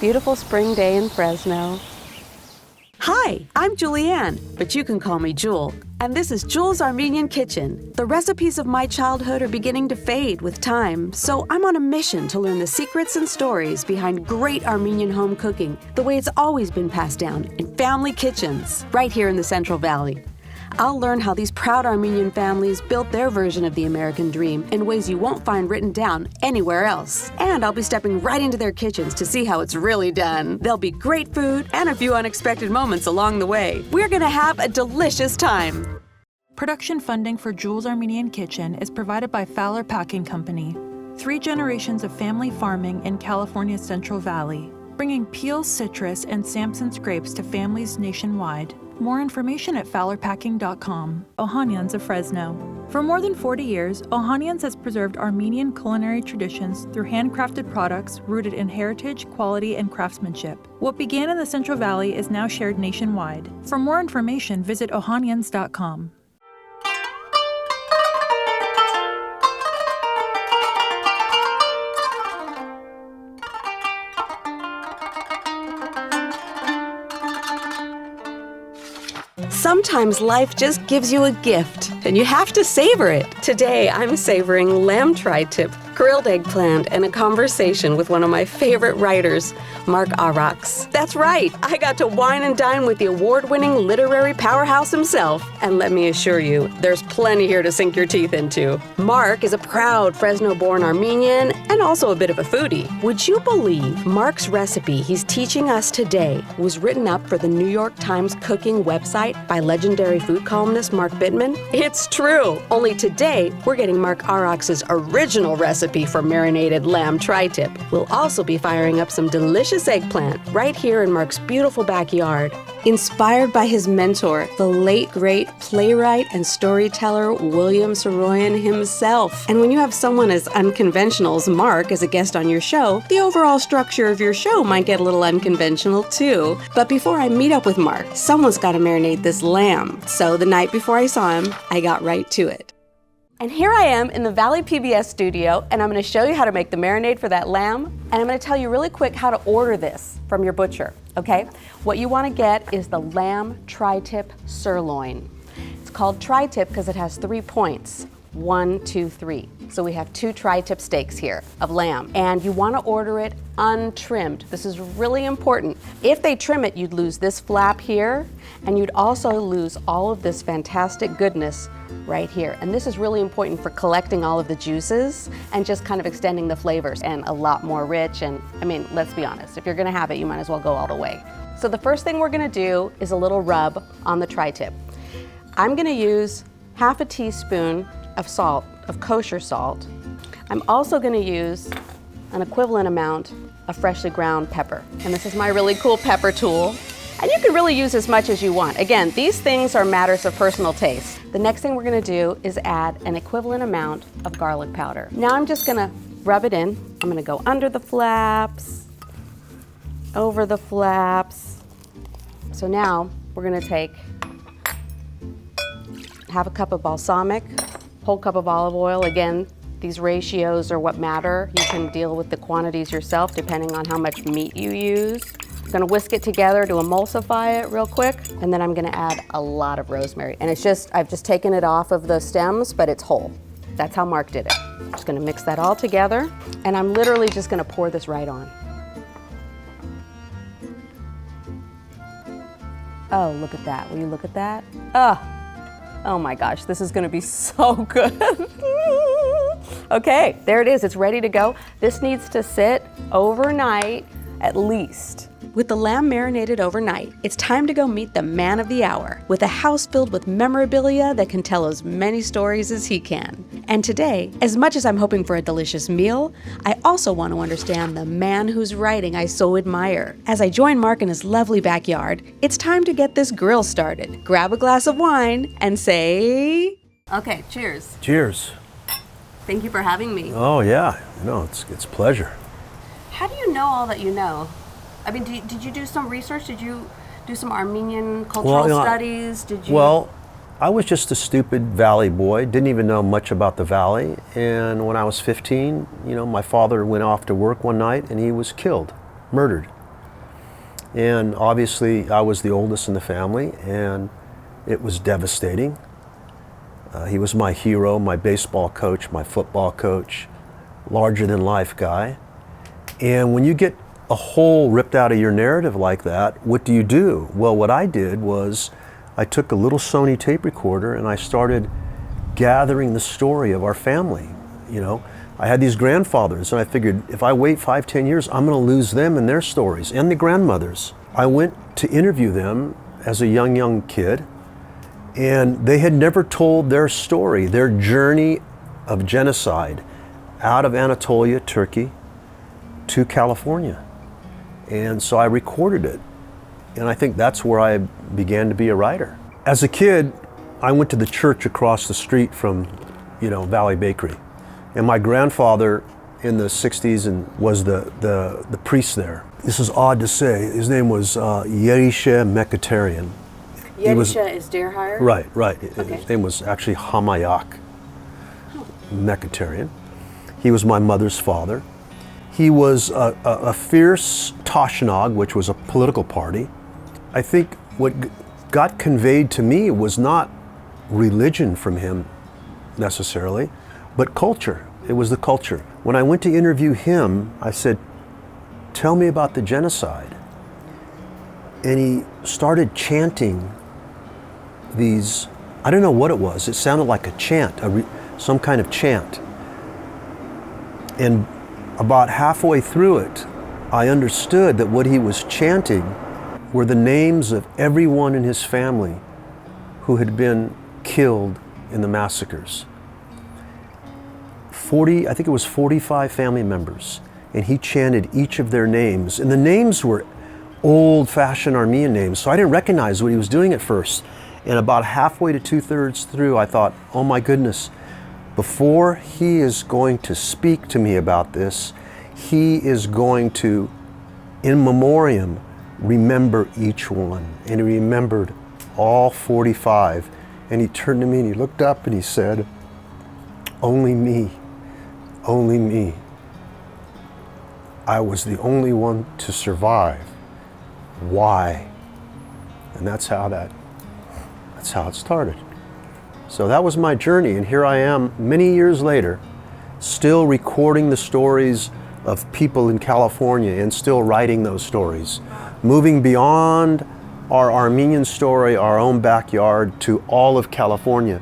beautiful spring day in Fresno. Hi, I'm Julianne, but you can call me Jul. And this is JUL'S Armenian Kitchen. The recipes of my childhood are beginning to fade with time, so I'm on a mission to learn the secrets and stories behind great Armenian home cooking, the way it's always been passed down in family kitchens, right here in the Central Valley. I'll learn how these proud Armenian families built their version of the American dream in ways you won't find written down anywhere else. And I'll be stepping right into their kitchens to see how it's really done. There'll be great food and a few unexpected moments along the way. We're gonna have a delicious time. Production funding for JUL'S Armenian Kitchen is provided by Fowler Packing Company. 3 generations of family farming in California's Central Valley, bringing Peel citrus and Sampson's grapes to families nationwide. More information at fowlerpacking.com. Ohanians of Fresno. For more than 40 years, Ohanians has preserved Armenian culinary traditions through handcrafted products rooted in heritage, quality, and craftsmanship. What began in the Central Valley is now shared nationwide. For more information, visit ohanians.com. Sometimes life just gives you a gift, and you have to savor it. Today, I'm savoring lamb tri-tip, grilled eggplant, and a conversation with one of my favorite writers, Mark Arax. That's right, I got to wine and dine with the award-winning literary powerhouse himself. And let me assure you, there's plenty here to sink your teeth into. Mark is a proud Fresno-born Armenian and also a bit of a foodie. Would you believe Mark's recipe he's teaching us today was written up for the New York Times cooking website by legendary food columnist Mark Bittman? It's true. Only today, we're getting Mark Arax's original recipe for marinated lamb tri-tip. We'll also be firing up some delicious eggplant right here in Mark's beautiful backyard. Inspired by his mentor, the late great playwright and storyteller William Saroyan himself. And when you have someone as unconventional as Mark as a guest on your show, the overall structure of your show might get a little unconventional too. But before I meet up with Mark, someone's got to marinate this lamb. So the night before I saw him, I got right to it. And here I am in the Valley PBS studio, and I'm going to show you how to make the marinade for that lamb, and I'm going to tell you really quick how to order this from your butcher, okay? What you want to get is the lamb tri-tip sirloin. It's called tri-tip because it has 3 points, 1, 2, 3. So we have 2 tri-tip steaks here of lamb, and you want to order it untrimmed. This is really important. If they trim it, you'd lose this flap here, and you'd also lose all of this fantastic goodness right here. And this is really important for collecting all of the juices and just kind of extending the flavors, and a lot more rich. And I mean, let's be honest, if you're gonna have it, you might as well go all the way. So the first thing we're gonna do is a little rub on the tri-tip. I'm gonna use half a teaspoon of salt, of kosher salt. I'm also gonna use an equivalent amount of freshly ground pepper. And this is my really cool pepper tool. And you can really use as much as you want. Again, these things are matters of personal taste. The next thing we're gonna do is add an equivalent amount of garlic powder. Now I'm just gonna rub it in. I'm gonna go under the flaps, over the flaps. So now we're gonna take half a cup of balsamic, whole cup of olive oil. Again, these ratios are what matter. You can deal with the quantities yourself depending on how much meat you use. I'm gonna whisk it together to emulsify it real quick, and then I'm gonna add a lot of rosemary. And I've just taken it off of the stems, but it's whole. That's how Mark did it. I'm just gonna mix that all together, and I'm literally just gonna pour this right on. Oh, look at that. Will you look at that? Oh my gosh, this is gonna be so good. Okay, there it is, it's ready to go. This needs to sit overnight at least. With the lamb marinated overnight, it's time to go meet the man of the hour with a house filled with memorabilia that can tell as many stories as he can. And today, as much as I'm hoping for a delicious meal, I also want to understand the man whose writing I so admire. As I join Mark in his lovely backyard, it's time to get this grill started. Grab a glass of wine and say... Okay, cheers. Cheers. Thank you for having me. Oh yeah, no, it's a pleasure. How do you know all that you know? I mean, did you do some research? Did you do some Armenian cultural studies? Did you? Well, I was just a stupid valley boy, didn't even know much about the valley. And when I was 15, my father went off to work one night and he was killed, murdered. And obviously I was the oldest in the family, and it was devastating. He was my hero, my baseball coach, my football coach, larger than life guy. And when you get a hole ripped out of your narrative like that, what do? Well, what I did was I took a little Sony tape recorder and I started gathering the story of our family. You know, I had these grandfathers, and I figured if I wait 5-10 years, I'm going to lose them and their stories, and the grandmothers. I went to interview them as a young kid, and they had never told their story, their journey of genocide out of Anatolia, Turkey, to California. And so I recorded it, and I think that's where I began to be a writer. As a kid, I went to the church across the street from, Valley Bakery. And my grandfather in the 60s was the priest there. This is odd to say. His name was Yerisha Mekatarian. Yerisha is deer hire? Right. Okay. His name was actually Hamayak Mekatarian. He was my mother's father. He was a fierce Tashnog, which was a political party. I think what got conveyed to me was not religion from him necessarily, but culture. It was the culture. When I went to interview him, I said, "Tell me about the genocide." And he started chanting these, I don't know what it was. It sounded like a chant, some kind of chant. And about halfway through it, I understood that what he was chanting were the names of everyone in his family who had been killed in the massacres. I think it was 45 family members, and he chanted each of their names. And the names were old-fashioned Armenian names, so I didn't recognize what he was doing at first. And about halfway to 2/3 through, I thought, oh my goodness, before he is going to speak to me about this, he is going to, in memoriam, remember each one. And he remembered all 45. And he turned to me and he looked up and he said, only me. Only me. I was the only one to survive. Why? And that's how it started. So that was my journey, and here I am many years later, still recording the stories of people in California and still writing those stories, moving beyond our Armenian story, our own backyard, to all of California.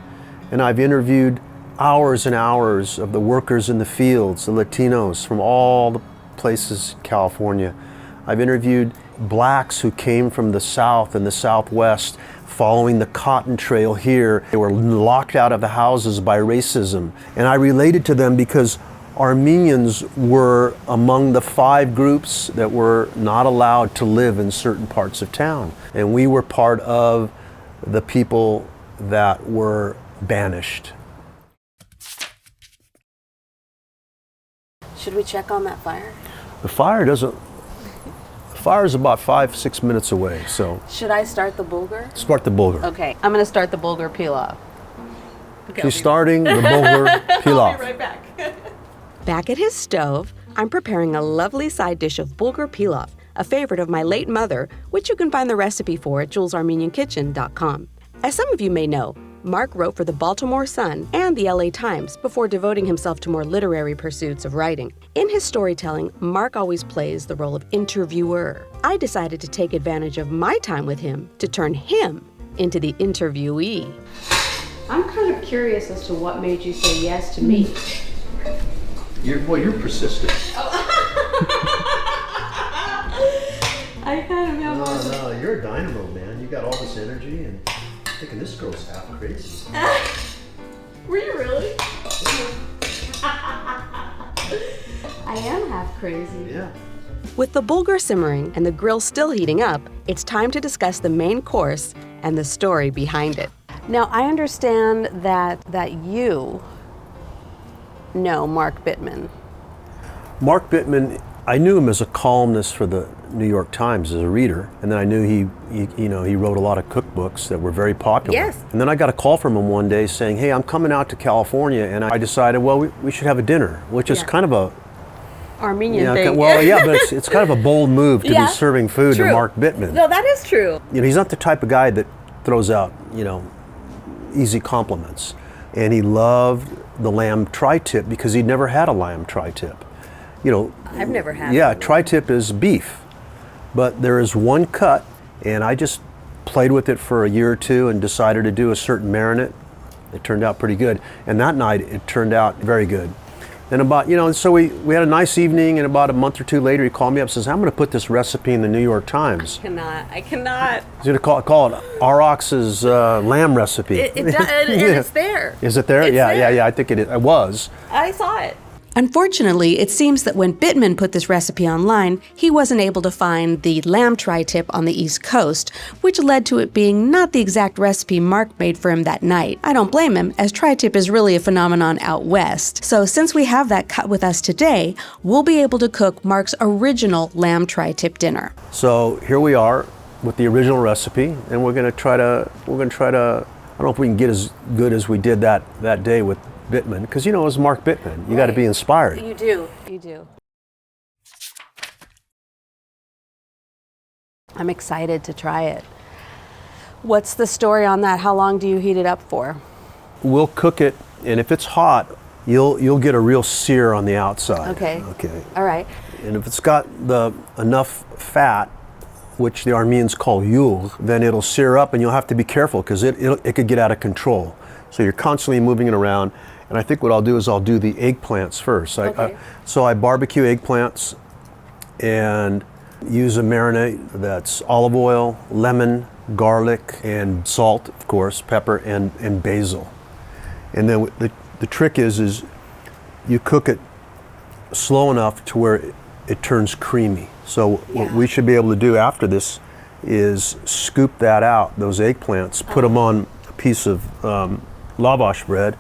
And I've interviewed hours and hours of the workers in the fields, the Latinos from all the places in California. I've interviewed blacks who came from the South and the Southwest following the cotton trail here. They were locked out of the houses by racism. And I related to them because Armenians were among the 5 groups that were not allowed to live in certain parts of town. And we were part of the people that were banished. Should we check on that fire? The fire is about 5-6 minutes away, so. Should I start the bulgur? Start the bulgur. Okay, I'm gonna start the bulgur pilaf. She's starting the bulgur pilaf. I'll be right back. Back at his stove, I'm preparing a lovely side dish of bulgur pilaf, a favorite of my late mother, which you can find the recipe for at JUL'sArmenianKitchen.com. As some of you may know, Mark wrote for the Baltimore Sun and the LA Times before devoting himself to more literary pursuits of writing. In his storytelling, Mark always plays the role of interviewer. I decided to take advantage of my time with him to turn him into the interviewee. I'm kind of curious as to what made you say yes to me. You're persistent. I kind of have No, you're a dynamo, man. You got all this energy, and I'm thinking this girl's half crazy. Were you really? I am half crazy. Yeah. With the bulgur simmering and the grill still heating up, it's time to discuss the main course and the story behind it. Now, I understand that you know Mark Bittman. Mark Bittman, I knew him as a columnist for the New York Times as a reader, and then I knew he wrote a lot of cookbooks that were very popular. Yes. And then I got a call from him one day saying, "Hey, I'm coming out to California," and I decided, well, we should have a dinner, which is kind of Armenian Yeah, thing. well, yeah, but it's kind of a bold move to Yeah, be serving food true. to Mark Bittman. No, that is true. You know, he's not the type of guy that throws out, easy compliments. And he loved the lamb tri-tip because he'd never had a lamb tri-tip. I've never had Yeah, one. tri-tip is beef, but there is one cut, and I just played with it for a year or two and decided to do a certain marinade. It turned out pretty good, and that night it turned out very good. And so we had a nice evening, and about a month or two later he called me up and says, I'm going to put this recipe in the New York Times. I cannot. He's going to call it Arax's lamb recipe. It does, and it's there. Is it there? It's Yeah, there. I think it was. I saw it. Unfortunately, it seems that when Bittman put this recipe online, he wasn't able to find the lamb tri-tip on the East Coast, which led to it being not the exact recipe Mark made for him that night. I don't blame him, as tri-tip is really a phenomenon out west. So since we have that cut with us today, we'll be able to cook Mark's original lamb tri-tip dinner. So here we are with the original recipe, and we're going to try to, I don't know if we can get as good as we did that day with Bittman, because it was Mark Bittman. You got to be inspired. You do. I'm excited to try it. What's the story on that? How long do you heat it up for? We'll cook it, and if it's hot, you'll get a real sear on the outside. Okay. All right. And if it's got enough fat, which the Armenians call JUL'S, then it'll sear up, and you'll have to be careful because it could get out of control. So you're constantly moving it around. And I think what I'll do is I'll do the eggplants first. So I barbecue eggplants and use a marinade that's olive oil, lemon, garlic, and salt, of course, pepper, and basil. And then the trick is you cook it slow enough to where it turns creamy. So what we should be able to do after this is scoop that out, those eggplants, put them on a piece of lavash bread,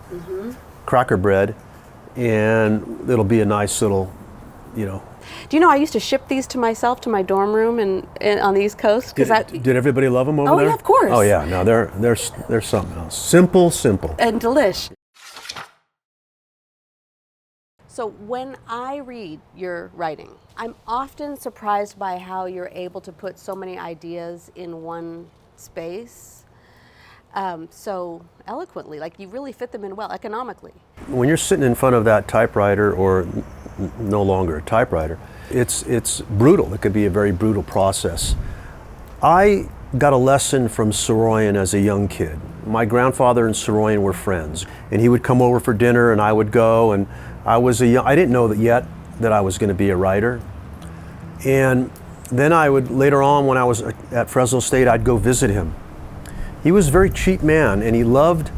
cracker bread, and it'll be a nice little, Do you know I used to ship these to myself to my dorm room and on the East Coast? Did everybody love them over there? Oh, yeah, of course. Oh yeah, no, they're something else. Simple. And delish. So when I read your writing, I'm often surprised by how you're able to put so many ideas in one space. So eloquently, like you really fit them in well, economically. When you're sitting in front of that typewriter, or no longer a typewriter, it's brutal. It could be a very brutal process. I got a lesson from Saroyan as a young kid. My grandfather and Saroyan were friends, and he would come over for dinner, and I would go, and I didn't know that yet that I was going to be a writer. And then I would, later on when I was at Fresno State, I'd go visit him. He was a very cheap man, and he loved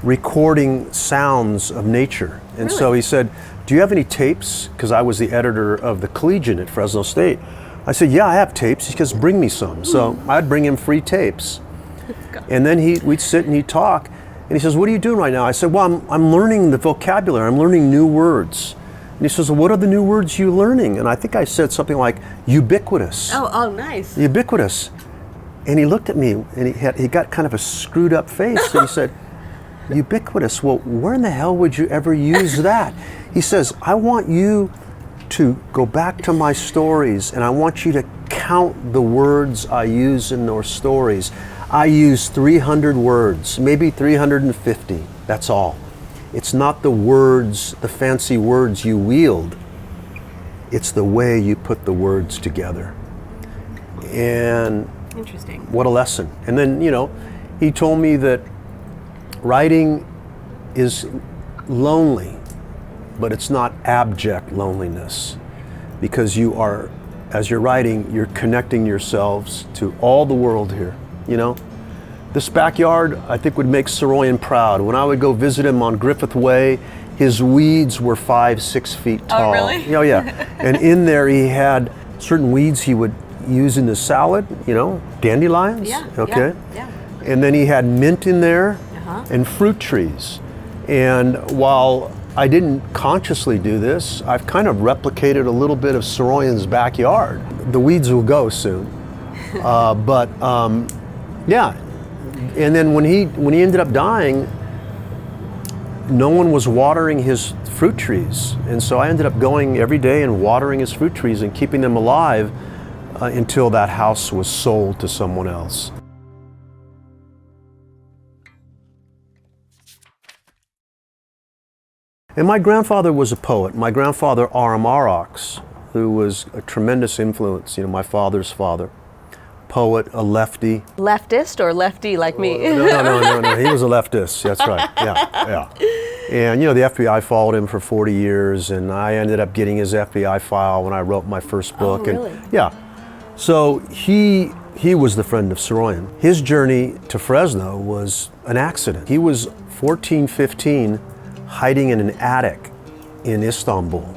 recording sounds of nature. And so he said, do you have any tapes? Because I was the editor of the Collegian at Fresno State. I said, yeah, I have tapes. He goes, bring me some. So I'd bring him free tapes. And then we'd sit and he'd talk. And he says, what are you doing right now? I said, well, I'm learning the vocabulary. I'm learning new words. And he says, well, what are the new words you're learning? And I think I said something like ubiquitous. Oh, nice. Ubiquitous. And he looked at me, and he got kind of a screwed up face, and he said, ubiquitous, well, where in the hell would you ever use that? He says, I want you to go back to my stories, and I want you to count the words I use in those stories. I use 300 words, maybe 350, that's all. It's not the words, the fancy words you wield, it's the way you put the words together. And Interesting. what a lesson. And then, he told me that writing is lonely, but it's not abject loneliness, because as you're writing, you're connecting yourselves to all the world here, This backyard, I think, would make Saroyan proud. When I would go visit him on Griffith Way, his weeds were 5-6 feet tall. Oh, really? Oh, yeah. And in there he had certain weeds he would use in the salad, dandelions. Yeah. Okay. Yeah. And then he had mint in there and fruit trees. And while I didn't consciously do this, I've kind of replicated a little bit of Saroyan's backyard. The weeds will go soon. Yeah. And then when he ended up dying, no one was watering his fruit trees. And so I ended up going every day and watering his fruit trees and keeping them alive until that house was sold to someone else. And my grandfather was a poet. My grandfather, Arax, who was a tremendous influence, my father's father. Poet, a lefty. Leftist or lefty like me? No. He was a leftist. That's right. Yeah. And the FBI followed him for 40 years, and I ended up getting his FBI file when I wrote my first book. Oh, really? And yeah. So he was the friend of Saroyan. His journey to Fresno was an accident. He was 14, 15, hiding in an attic in Istanbul.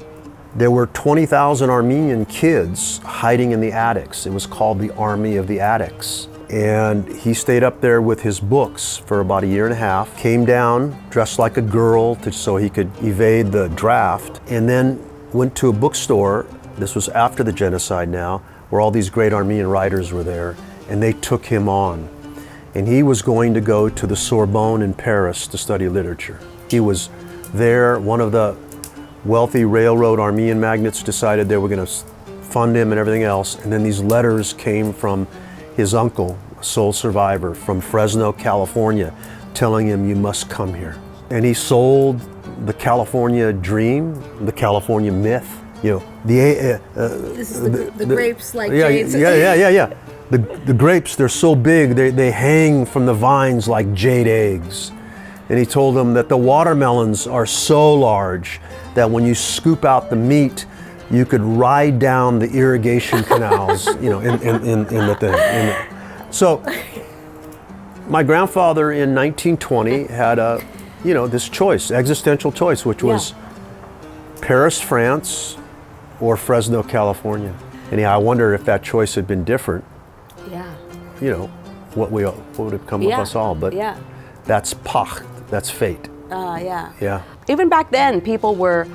There were 20,000 Armenian kids hiding in the attics. It was called the Army of the Attics. And he stayed up there with his books for about a year and a half, came down dressed like a girl so he could evade the draft, and then went to a bookstore, this was after the genocide now, where all these great Armenian writers were there, and they took him on. And he was going to go to the Sorbonne in Paris to study literature. He was there, one of the wealthy railroad Armenian magnates decided they were going to fund him and everything else, and then these letters came from his uncle, a sole survivor from Fresno, California, telling him, you must come here. And he sold the California dream, the California myth, This is the grapes like jades. Yeah. The grapes, they're so big, they hang from the vines like jade eggs. And he told them that the watermelons are so large that when you scoop out the meat, you could ride down the irrigation canals, in the thing. So my grandfather in 1920 had this choice, existential choice, which was Paris, France, or Fresno, California. And I wonder if that choice had been different. Yeah. What would have come with us all. But that's Pach, that's fate. Yeah. Even back then, people were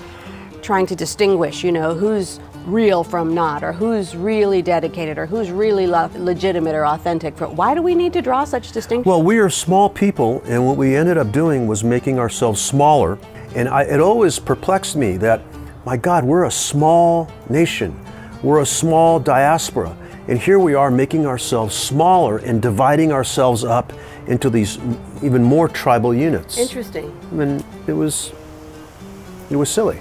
trying to distinguish, who's real from not, or who's really dedicated, or who's really legitimate or authentic. Why do we need to draw such distinctions? Well, we are small people, and what we ended up doing was making ourselves smaller. And it always perplexed me that, my God, we're a small nation. We're a small diaspora. And here we are making ourselves smaller and dividing ourselves up into these even more tribal units. Interesting. I mean, it was silly.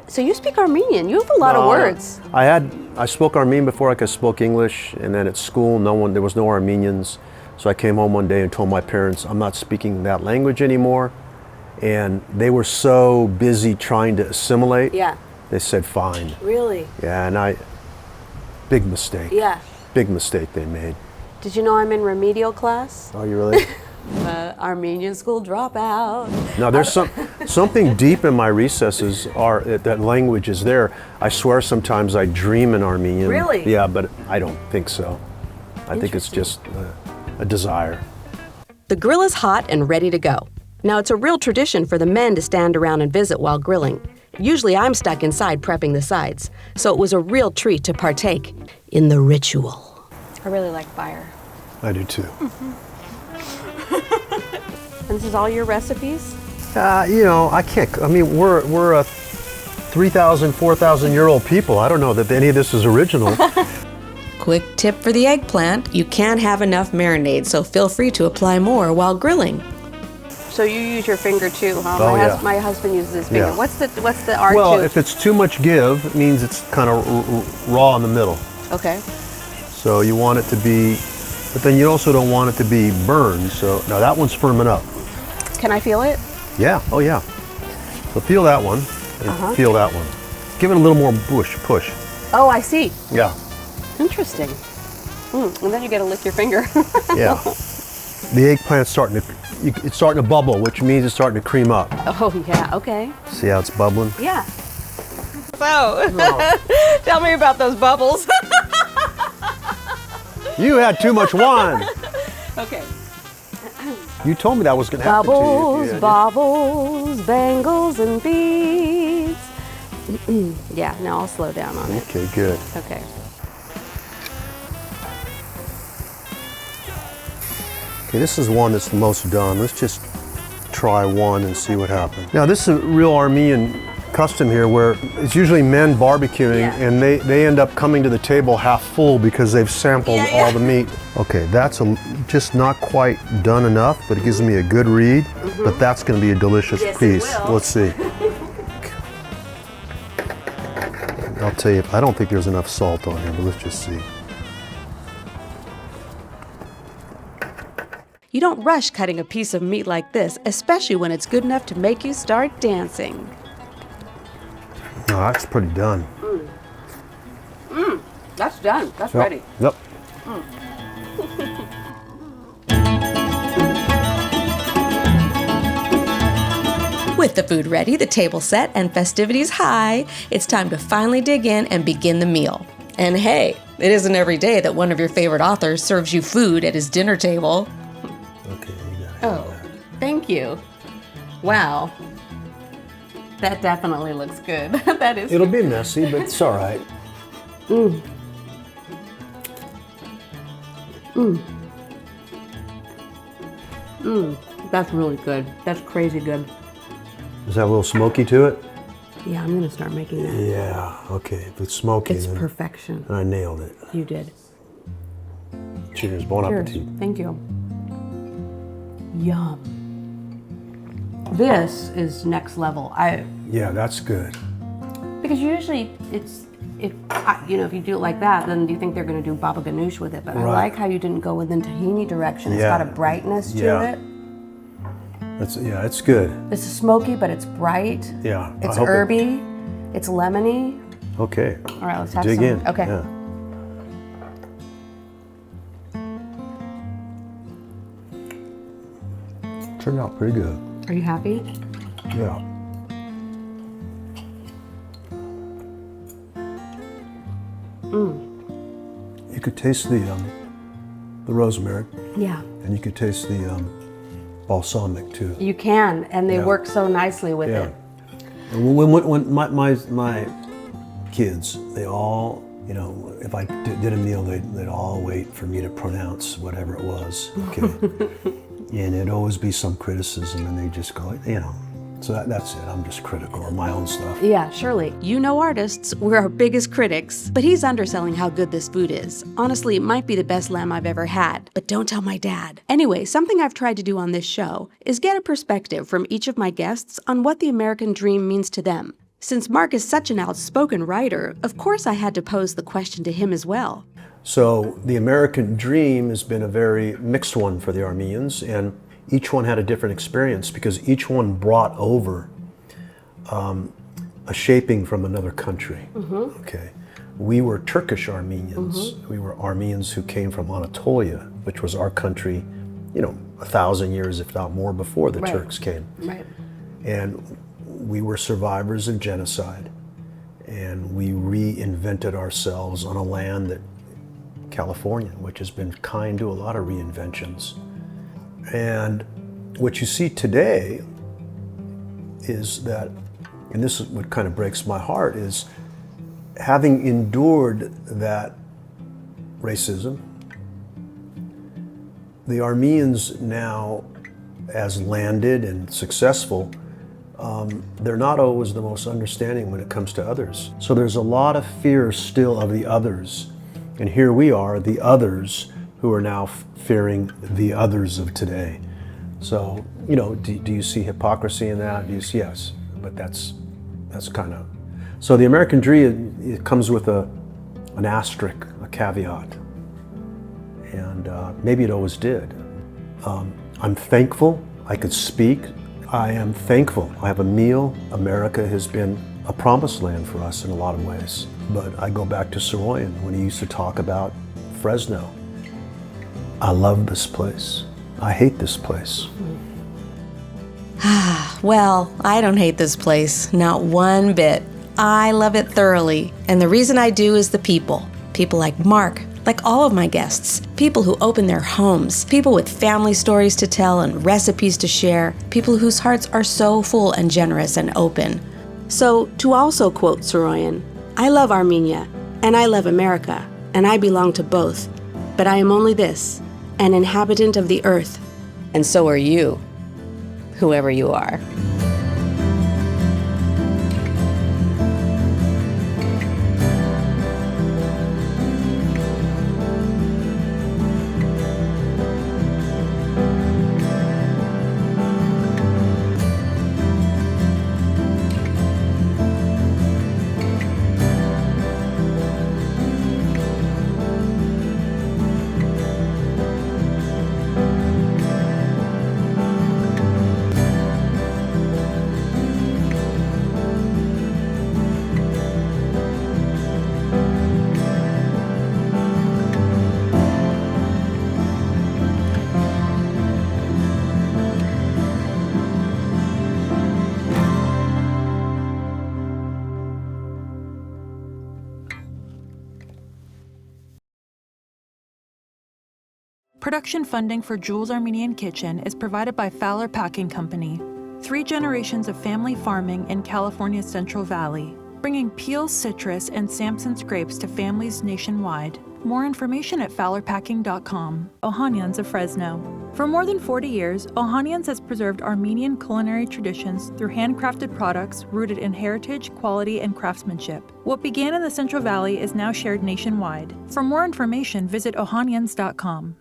So you speak Armenian? You have a lot of words. I spoke Armenian before I spoke English, and then at school, there was no Armenians. So I came home one day and told my parents, I'm not speaking that language anymore. And they were so busy trying to assimilate. Yeah. They said, fine. Really? Yeah, and big mistake. Yeah. Big mistake they made. Did you know I'm in remedial class? Oh, you really? Armenian school dropout. No, there's something deep in my recesses that language is there. I swear sometimes I dream in Armenian. Really? Yeah, but I don't think so. I think it's just a desire. The grill is hot and ready to go. Now, it's a real tradition for the men to stand around and visit while grilling. Usually I'm stuck inside prepping the sides, so it was a real treat to partake in the ritual. I really like fire. I do too. And this is all your recipes? I can't. I mean, we're a 3,000, 4,000-year-old people. I don't know that any of this is original. Quick tip for the eggplant, you can't have enough marinade, so feel free to apply more while grilling. So you use your finger too, huh? Oh, My husband uses his finger. Yeah. What's the art Well, to? if it's too much give, it means it's kind of raw in the middle. Okay. So you want it to be, but then you also don't want it to be burned. So now that one's firming up. Can I feel it? Yeah. Oh yeah. So feel that one and feel that one. Give it a little more push. Oh, I see. Yeah. Interesting. And then you get to lick your finger. Yeah. The eggplant's it's starting to bubble, which means it's starting to cream up. Oh, yeah, okay. See how it's bubbling? Yeah. So, tell me about those bubbles. You had too much wine. Okay. You told me that was going to happen Bubbles, to you. baubles, bangles, and beads. Yeah, now I'll slow down on it. Okay, good. Okay. Okay, this is one that's the most done. Let's just try one and see what happens. Now, this is a real Armenian custom here where it's usually men barbecuing and they end up coming to the table half full because they've sampled all the meat. Okay, that's just not quite done enough, but it gives me a good read. But that's going to be a delicious piece. Let's see. I'll tell you, I don't think there's enough salt on here, but let's just see. You don't rush cutting a piece of meat like this, especially when it's good enough to make you start dancing. Oh, that's pretty done. That's done. That's ready. Yep. With the food ready, the table set, and festivities high, it's time to finally dig in and begin the meal. And hey, it isn't every day that one of your favorite authors serves you food at his dinner table. Okay, you got it. Oh, thank you. Wow. That definitely looks good. That is. It'll be messy, but it's all right. That's really good. That's crazy good. Does that have a little smoky to it? Yeah, I'm gonna start making that. Yeah, okay. If it's smoky, It's then perfection. I nailed it. You did. Cheers, bon Cheers. appetit. Thank you. Yum. This is next level. Yeah, that's good. Because usually it's if you do it like that, then you think they're going to do baba ganoush with it. But I like how you didn't go in the tahini direction. It's got a brightness to it. It's good. This is smoky, but it's bright. Yeah. It's herby. It's lemony. Okay. All right, let's have Dig some. in. Okay. Yeah. Turned out pretty good. Are you happy? Yeah. You could taste the rosemary, Yeah. and you could taste the balsamic too. You can, and they work so nicely with it. And when my kids, they all, if I did a meal, they'd all wait for me to pronounce whatever it was. Okay. And it'd always be some criticism, and they'd just go, So that's it. I'm just critical of my own stuff. Yeah, surely. You know artists, we're our biggest critics. But he's underselling how good this food is. Honestly, it might be the best lamb I've ever had. But don't tell my dad. Anyway, something I've tried to do on this show is get a perspective from each of my guests on what the American dream means to them. Since Mark is such an outspoken writer, of course I had to pose the question to him as well. So the American dream has been a very mixed one for the Armenians, and each one had a different experience because each one brought over a shaping from another country. Okay, we were Turkish Armenians. We were Armenians who came from Anatolia, which was our country, 1,000 years, if not more, before the Turks came. Right. And we were survivors of genocide, and we reinvented ourselves on a land that California, which has been kind to a lot of reinventions. And what you see today is that, and this is what kind of breaks my heart, is having endured that racism, the Armenians now, as landed and successful, they're not always the most understanding when it comes to others. So there's a lot of fear still of the others. And here we are, the others, who are now fearing the others of today. So, do you see hypocrisy in that? Yes, but that's kind of. So the American dream, it comes with an asterisk, a caveat. And maybe it always did. I'm thankful I could speak. I am thankful I have a meal. America has been a promised land for us in a lot of ways. But I go back to Saroyan when he used to talk about Fresno. I love this place. I hate this place. Well, I don't hate this place, not one bit. I love it thoroughly. And the reason I do is the people. People like Mark, like all of my guests. People who open their homes. People with family stories to tell and recipes to share. People whose hearts are so full and generous and open. So, to also quote Saroyan, I love Armenia, and I love America, and I belong to both. But I am only this, an inhabitant of the earth. And so are you. whoever you are. Production funding for JUL'S Armenian Kitchen is provided by Fowler Packing Company. 3 generations of family farming in California's Central Valley, bringing Peel citrus and Sampson's grapes to families nationwide. More information at fowlerpacking.com. Ohanians of Fresno. For more than 40 years, Ohanians has preserved Armenian culinary traditions through handcrafted products rooted in heritage, quality, and craftsmanship. What began in the Central Valley is now shared nationwide. For more information, visit ohanians.com.